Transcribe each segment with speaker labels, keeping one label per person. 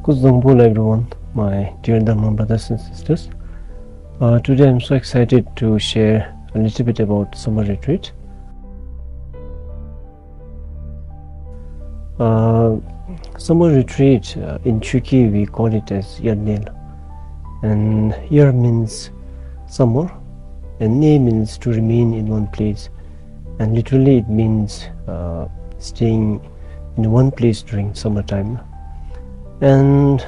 Speaker 1: Kuzdangbol everyone, my dear Dharma brothers and sisters. Today I'm so excited to share a little bit about summer retreat. Summer retreat in Chuki we call it as Yarnil, and Yar means summer and Ne means to remain in one place, and literally it means staying in one place during summertime. And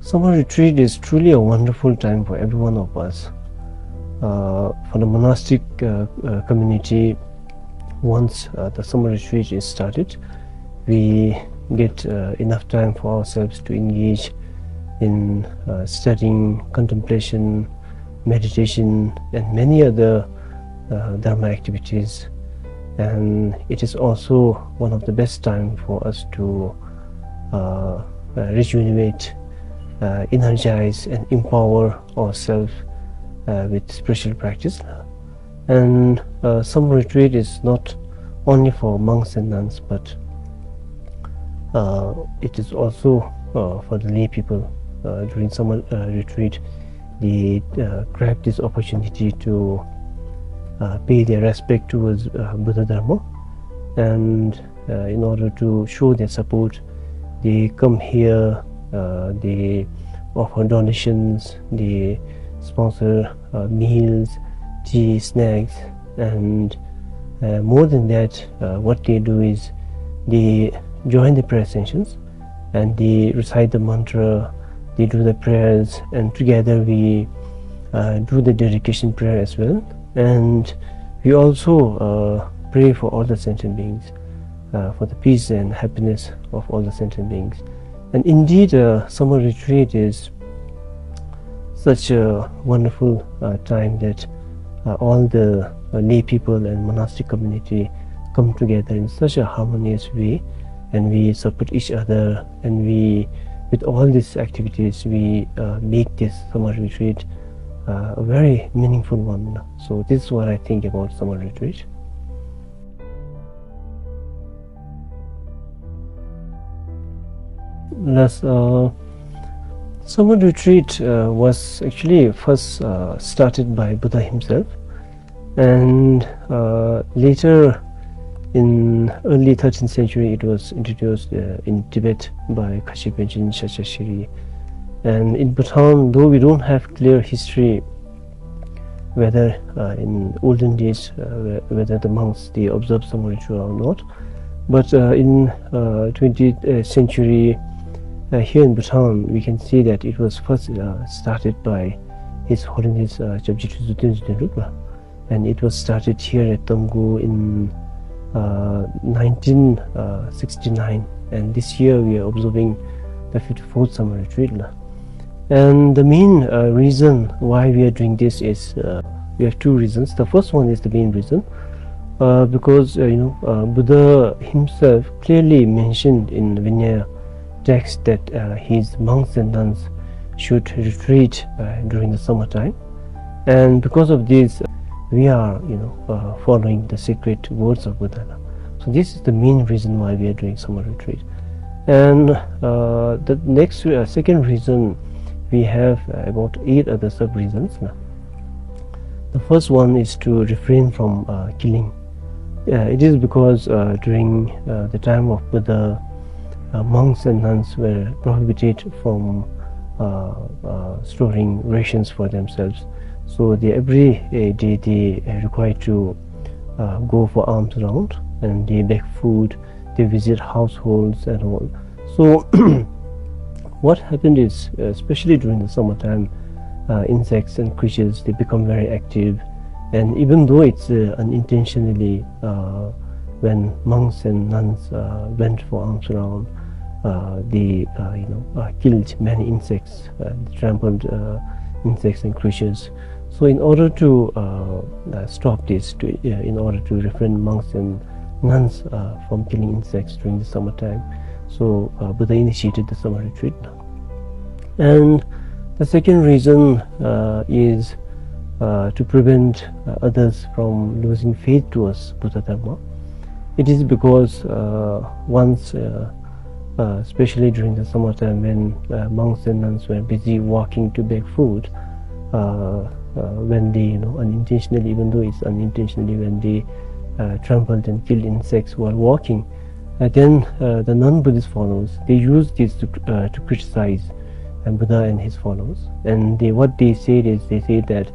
Speaker 1: summer retreat is truly a wonderful time for every one of us. For the monastic community, once the summer retreat is started, we get enough time for ourselves to engage in studying, contemplation, meditation, and many other dharma activities. And it is also one of the best times for us to rejuvenate, energize, and empower ourselves with spiritual practice. And summer retreat is not only for monks and nuns, but it is also for the lay people. During summer retreat, they grab this opportunity to pay their respect towards Buddha Dharma, and in order to show their support, they come here, they offer donations, they sponsor meals, tea, snacks, and more than that, what they do is they join the prayer sessions and they recite the mantra, they do the prayers, and together we do the dedication prayer as well. And we also pray for all the sentient beings, for the peace and happiness of all the sentient beings. And indeed, summer retreat is such a wonderful time that all the lay people and monastic community come together in such a harmonious way, and we support each other, and we, with all these activities, we make this summer retreat a very meaningful one. So this is what I think about summer retreat. Thus, summer retreat was actually first started by Buddha himself, and later in early 13th century it was introduced in Tibet by Kashi Penchen Shachashiri. And in Bhutan, though we don't have clear history whether in olden days whether the monks they observed summer retreat or not, but in 20th century here in Bhutan we can see that it was first started by His Holiness Japji Tritsuten Drukpa, and it was started here at Tonggu in 1969, and this year we are observing the 54th summer retreat. And the main reason why we are doing this is we have two reasons. The first one is the main reason because Buddha himself clearly mentioned in Vinaya text that his monks and nuns should retreat during the summertime, and because of this we are following the sacred words of Buddha. So this is the main reason why we are doing summer retreat. And the next second reason, we have about 8 other sub reasons. The first one is to refrain from killing. It is because during the time of Buddha, monks and nuns were prohibited from storing rations for themselves. So they every day they required to go for alms round, and they beg food, they visit households and all. So what happened is, especially during the summertime, insects and creatures, they become very active, and even though it's unintentionally, when monks and nuns went for alms round, they killed many insects, trampled insects and creatures. So in order to stop this, in order to refrain monks and nuns from killing insects during the summertime, so Buddha initiated the summer retreat. And the second reason is to prevent others from losing faith towards Buddha Dharma. It is because once especially during the summertime when monks and nuns were busy walking to beg food, when they, unintentionally, even though it's unintentionally, when they trampled and killed insects while walking, then the non-Buddhist followers, they use this to criticize Buddha and his followers. And what they said is, they say that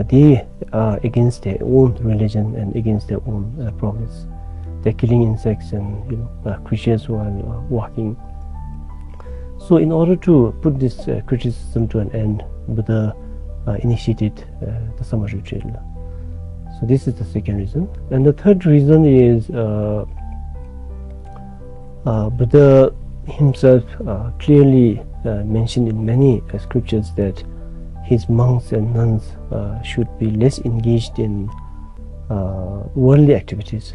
Speaker 1: they are against their own religion and against their own progress. They're killing insects and creatures while walking. So in order to put this criticism to an end, Buddha initiated the summer retreat. So this is the second reason. And the third reason is Buddha himself clearly mentioned in many scriptures that his monks and nuns should be less engaged in worldly activities.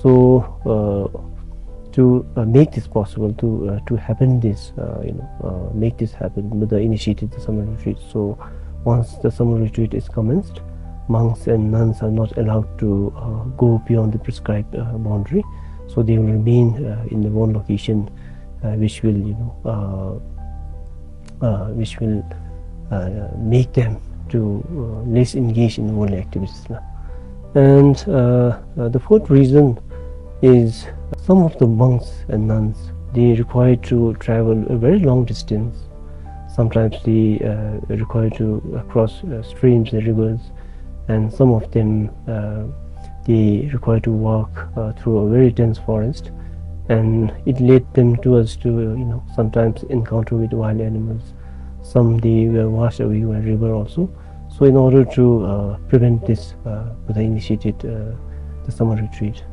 Speaker 1: So to make this possible, to happen this, make this happen, Buddha initiated the summer retreat. So once the summer retreat is commenced, monks and nuns are not allowed to go beyond the prescribed boundary. So they will remain in the one location, which will, make them to less engage in worldly activities. And the fourth reason is some of the monks and nuns, they require to travel a very long distance. Sometimes they require to cross streams and rivers, and some of them they require to walk through a very dense forest, and it led them towards to sometimes encounter with wild animals. Some they were washed away by river also. So in order to prevent this, Buddha initiated the summer retreat.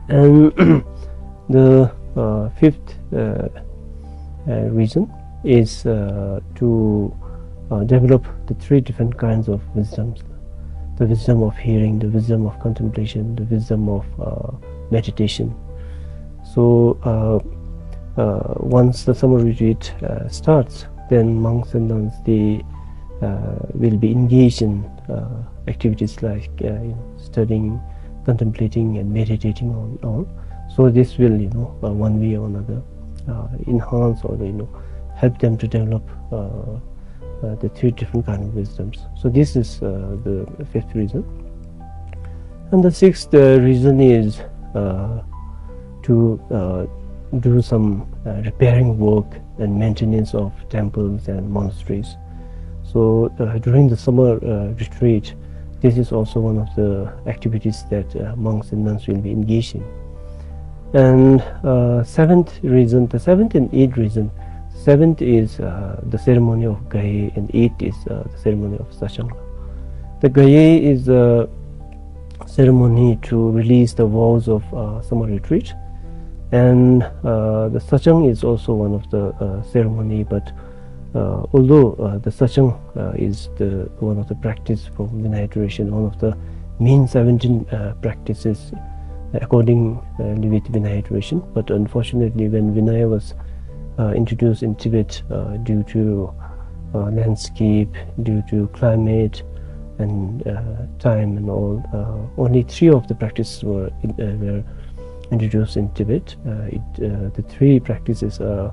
Speaker 1: And the fifth reason is to develop the three different kinds of wisdoms: the wisdom of hearing, the wisdom of contemplation, the wisdom of meditation. So once the summer retreat starts, then monks and nuns, they will be engaged in activities like studying, contemplating and meditating on. So this will one way or another enhance or help them to develop the three different kind of wisdoms. So this is the fifth reason. And the sixth reason is to do some repairing work and maintenance of temples and monasteries. So during the summer retreat, this is also one of the activities that monks and nuns will be engaged in. And seventh reason, the seventh and eighth reason, seventh is the ceremony of Gaye, and eighth is the ceremony of Satsang. The Gaye is a ceremony to release the vows of summer retreat, and the Satsang is also one of the ceremony, but although the Satsang is one of the practice for Vinaya tradition, one of the main 17 practices according with Vinaya tradition, but unfortunately when Vinaya was introduced in Tibet, due to landscape, due to climate and time and all, only 3 of the practices were introduced in Tibet. The 3 practices are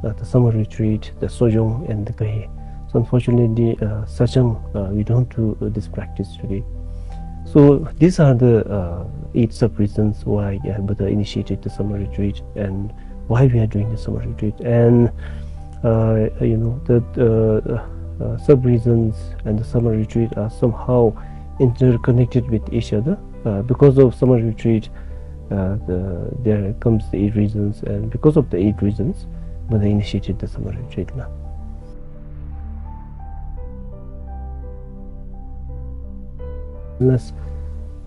Speaker 1: the summer retreat, the Sojong and the Gaye. So unfortunately Satsang, we don't do this practice today. So these are the 8 sub-reasons why Buddha initiated the summer retreat and why we are doing the summer retreat. And the sub-reasons and the summer retreat are somehow interconnected with each other. Because of summer retreat, there comes the 8 reasons, and because of the 8 reasons, Buddha initiated the summer retreat.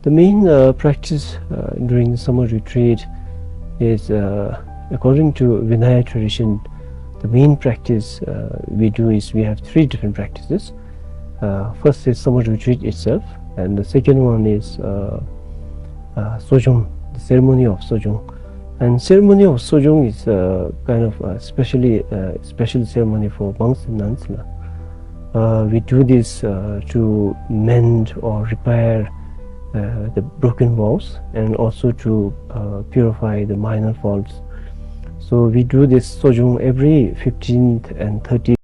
Speaker 1: The main practice during the summer retreat is, according to Vinaya tradition, the main practice we do is we have 3 different practices. First is summer retreat itself, and the second one is Sojong, the ceremony of Sojong. And ceremony of Sojong is kind of a special ceremony for monks and nuns. We do this to mend or repair the broken vows, and also to purify the minor faults So we do this sojung every 15th and 30th